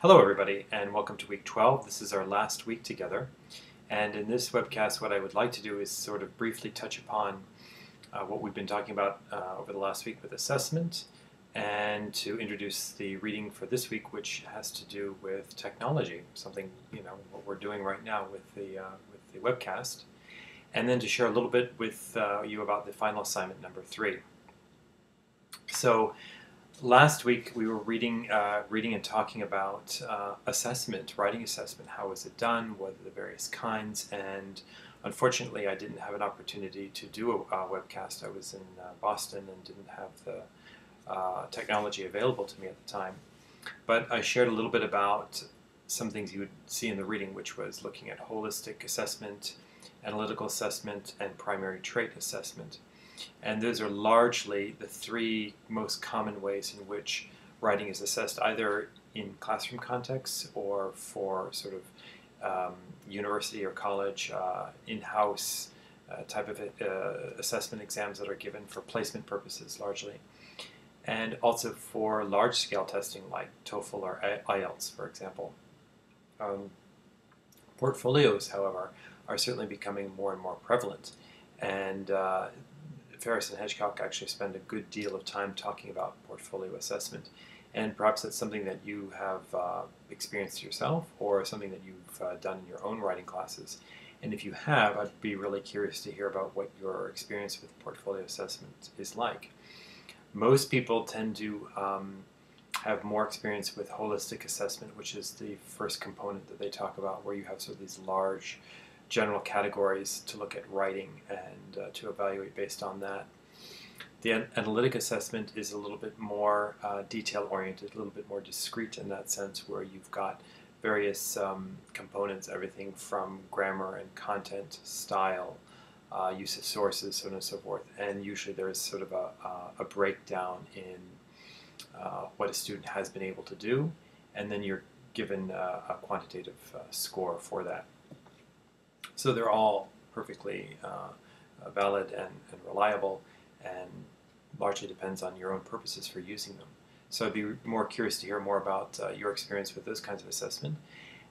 Hello everybody and welcome to week 12. This is our last week together, and in this webcast what I would like to do is sort of briefly touch upon what we've been talking about over the last week with assessment, and to introduce the reading for this week, which has to do with technology, something what we're doing right now with the webcast, and then to share a little bit with you about the final assignment number 3. So last week we were reading and talking about assessment, writing assessment. How was it done? What are the various kinds? And unfortunately, I didn't have an opportunity to do a webcast. I was in Boston and didn't have the technology available to me at the time. But I shared a little bit about some things you would see in the reading, which was looking at holistic assessment, analytical assessment, and primary trait assessment. And those are largely the 3 most common ways in which writing is assessed, either in classroom contexts or for sort of university or college in-house type of assessment exams that are given for placement purposes largely, and also for large-scale testing like TOEFL or IELTS, for example. Portfolios, however, are certainly becoming more and more prevalent, and Ferris and Hedgecock actually spend a good deal of time talking about portfolio assessment, and perhaps that's something that you have experienced yourself or something that you've done in your own writing classes. And if you have, I'd be really curious to hear about what your experience with portfolio assessment is like. Most people tend to have more experience with holistic assessment, which is the first component that they talk about, where you have sort of these large general categories to look at writing and to evaluate based on that. The analytic assessment is a little bit more detail-oriented, a little bit more discrete in that sense, where you've got various components, everything from grammar and content, style, use of sources, so on and so forth. And usually there is sort of a breakdown in what a student has been able to do, and then you're given a quantitative score for that. So they're all perfectly valid and reliable, and largely depends on your own purposes for using them. So I'd be more curious to hear more about your experience with those kinds of assessment.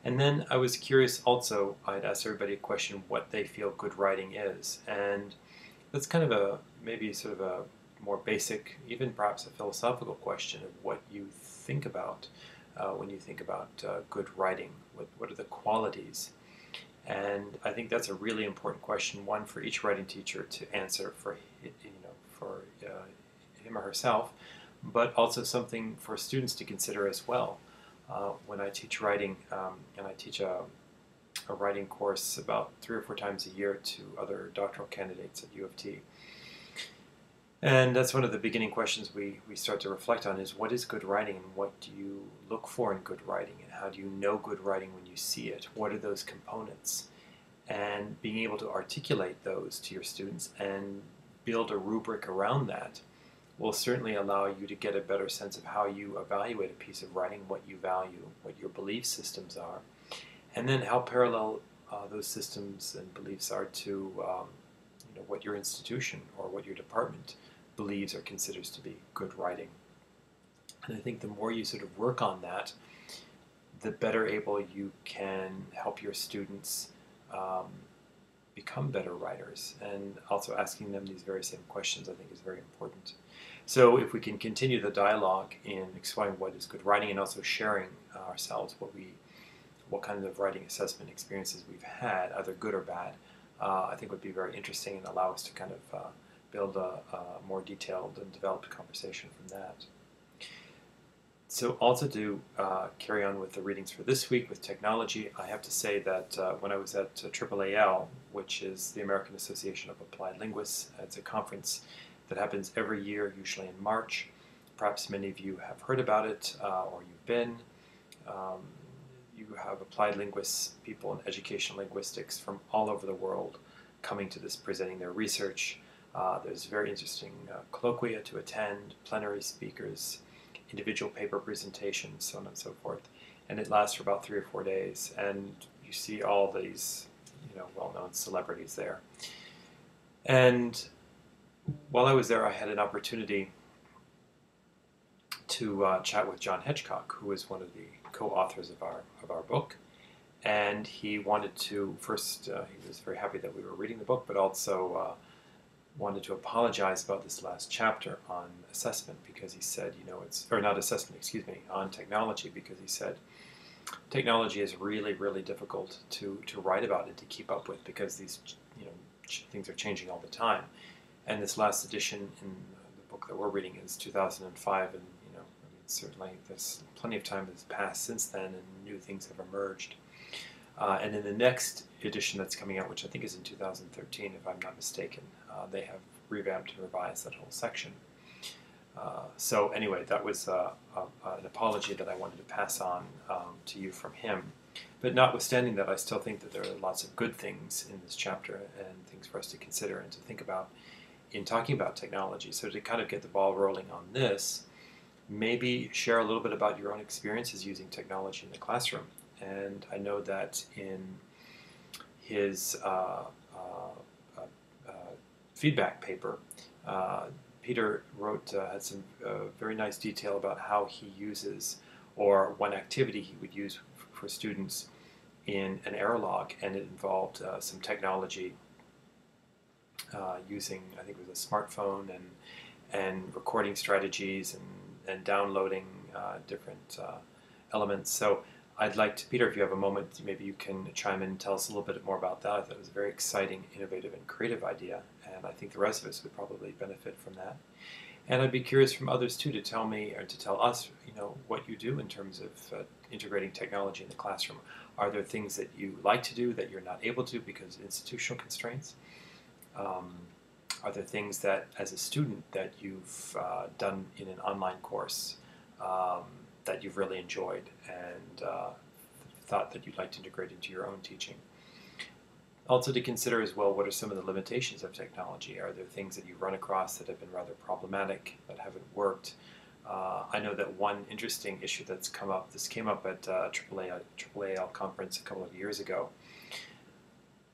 And then I was curious also, I'd ask everybody a question, what they feel good writing is. And that's kind of maybe sort of a more basic, even perhaps a philosophical question of what you think about when you think about good writing. What are the qualities? And I think that's a really important question, one for each writing teacher to answer for him or herself, but also something for students to consider as well. When I teach writing, and I teach a writing course about 3 or 4 times a year to other doctoral candidates at U of T. And that's one of the beginning questions we start to reflect on is, what is good writing, and what do you look for in good writing, and how do you know good writing when you see it? What are those components? And being able to articulate those to your students and build a rubric around that will certainly allow you to get a better sense of how you evaluate a piece of writing, what you value, what your belief systems are, and then how parallel those systems and beliefs are to what your institution or what your department believes or considers to be good writing. And I think the more you sort of work on that, the better able you can help your students become better writers. And also asking them these very same questions, I think, is very important. So if we can continue the dialogue in exploring what is good writing, and also sharing ourselves what kind of writing assessment experiences we've had, either good or bad, I think would be very interesting and allow us to kind of build a more detailed and developed conversation from that. So also to carry on with the readings for this week with technology, I have to say that when I was at AAAL, which is the American Association of Applied Linguists, it's a conference that happens every year, usually in March. Perhaps many of you have heard about it, or you've been. You have applied linguists, people in educational linguistics from all over the world coming to this, presenting their research. There's very interesting colloquia to attend, plenary speakers, individual paper presentations, so on and so forth. And it lasts for about 3 or 4 days, and you see all these well-known celebrities there. And while I was there, I had an opportunity to chat with John Hedgecock, who is one of the co-authors of our book. And he wanted to first, he was very happy that we were reading the book, but also wanted to apologize about this last chapter on assessment, because he said, or not assessment, excuse me, on technology, because he said technology is really, really difficult to write about and to keep up with, because these, things are changing all the time. And this last edition in the book that we're reading is 2005, and certainly there's plenty of time that's passed since then, and new things have emerged. And in the next edition that's coming out, which I think is in 2013, if I'm not mistaken, they have revamped and revised that whole section. So anyway, that was an apology that I wanted to pass on to you from him. But notwithstanding that, I still think that there are lots of good things in this chapter and things for us to consider and to think about in talking about technology. So to kind of get the ball rolling on this, maybe share a little bit about your own experiences using technology in the classroom. And I know that in his feedback paper, Peter had some very nice detail about how he uses, or one activity he would use for students in an error log, and it involved some technology using, I think it was a smartphone, and recording strategies and downloading different elements. So I'd like to, Peter, if you have a moment, maybe you can chime in and tell us a little bit more about that. I thought it was a very exciting, innovative, and creative idea, and I think the rest of us would probably benefit from that. And I'd be curious from others too to tell me, or to tell us, what you do in terms of integrating technology in the classroom. Are there things that you like to do that you're not able to because of institutional constraints? Are there things that, as a student, that you've done in an online course that you've really enjoyed and thought that you'd like to integrate into your own teaching? Also to consider as well, what are some of the limitations of technology? Are there things that you've run across that have been rather problematic, that haven't worked? I know that one interesting issue that's come up, this came up at AAAL conference a couple of years ago,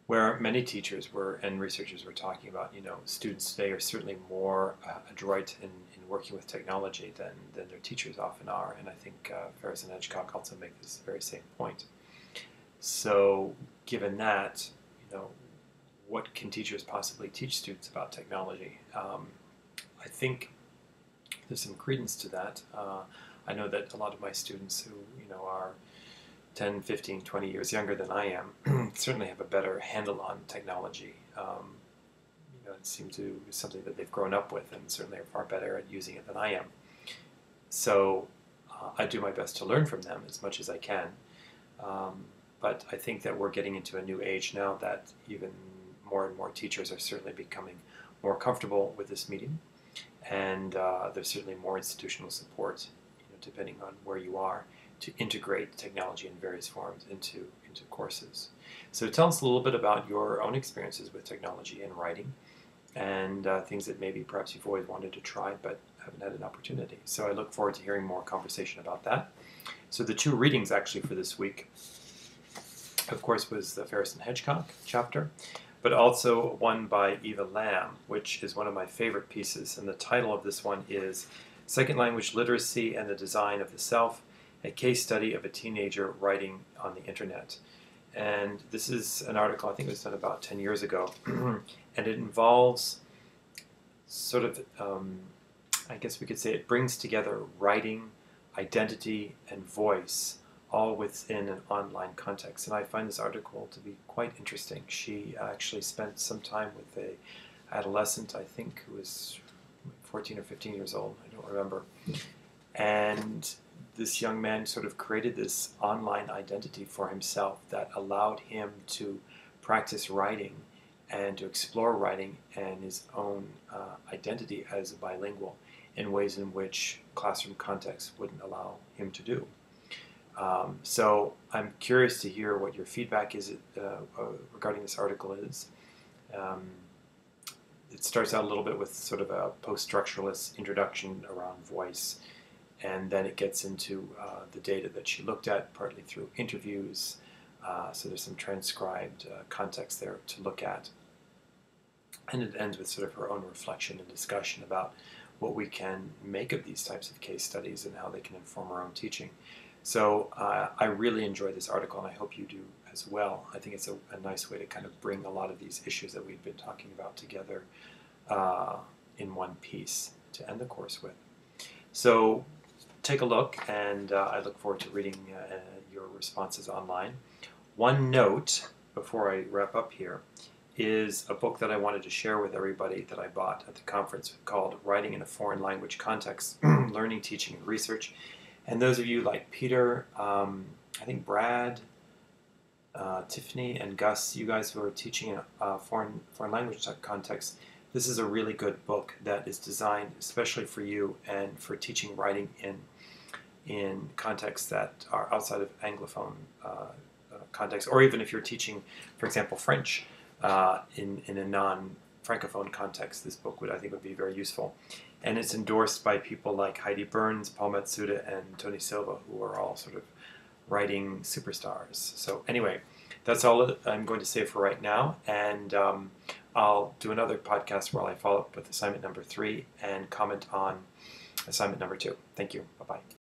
where many teachers and researchers were talking about, students today are certainly more adroit in working with technology than their teachers often are. And I think Ferris and Hedgecock also make this very same point. So given that, what can teachers possibly teach students about technology? I think there's some credence to that. I know that a lot of my students who, are 10, 15, 20 years younger than I am certainly have a better handle on technology. It seems to be something that they've grown up with, and certainly are far better at using it than I am. So I do my best to learn from them as much as I can. But I think that we're getting into a new age now that even more and more teachers are certainly becoming more comfortable with this medium. And there's certainly more institutional support, depending on where you are, to integrate technology in various forms into courses. So tell us a little bit about your own experiences with technology and writing, and things that maybe perhaps you've always wanted to try but haven't had an opportunity. So I look forward to hearing more conversation about that. So the two readings actually for this week, of course, was the Ferris and Hedgecock chapter, but also one by Eva Lamb, which is one of my favorite pieces. And the title of this one is Second Language Literacy and the Design of the Self, a case study of a teenager writing on the internet. And this is an article, I think it was done about 10 years ago, and it involves sort of, I guess we could say it brings together writing, identity, and voice, all within an online context. And I find this article to be quite interesting. She actually spent some time with an adolescent, I think, who was 14 or 15 years old, I don't remember. And this young man sort of created this online identity for himself that allowed him to practice writing and to explore writing and his own identity as a bilingual in ways in which classroom context wouldn't allow him to do. So I'm curious to hear what your feedback is regarding this article is. It starts out a little bit with sort of a post-structuralist introduction around voice, and then it gets into the data that she looked at, partly through interviews. So there's some transcribed context there to look at. And it ends with sort of her own reflection and discussion about what we can make of these types of case studies and how they can inform our own teaching. So I really enjoy this article, and I hope you do as well. I think it's a nice way to kind of bring a lot of these issues that we've been talking about together in one piece to end the course with. So take a look, and I look forward to reading your responses online. One note before I wrap up here is a book that I wanted to share with everybody that I bought at the conference called Writing in a Foreign Language Context, Learning, Teaching, and Research. And those of you like Peter, I think Brad, Tiffany, and Gus, you guys who are teaching in a foreign language type context, this is a really good book that is designed especially for you and for teaching writing in contexts that are outside of Anglophone context, or even if you're teaching, for example, French in a non-Francophone context, this book I think would be very useful. And it's endorsed by people like Heidi Burns, Paul Matsuda, and Tony Silva, who are all sort of writing superstars. So anyway, that's all I'm going to say for right now, and I'll do another podcast where I follow up with assignment number 3 and comment on assignment number 2. Thank you. Bye-bye.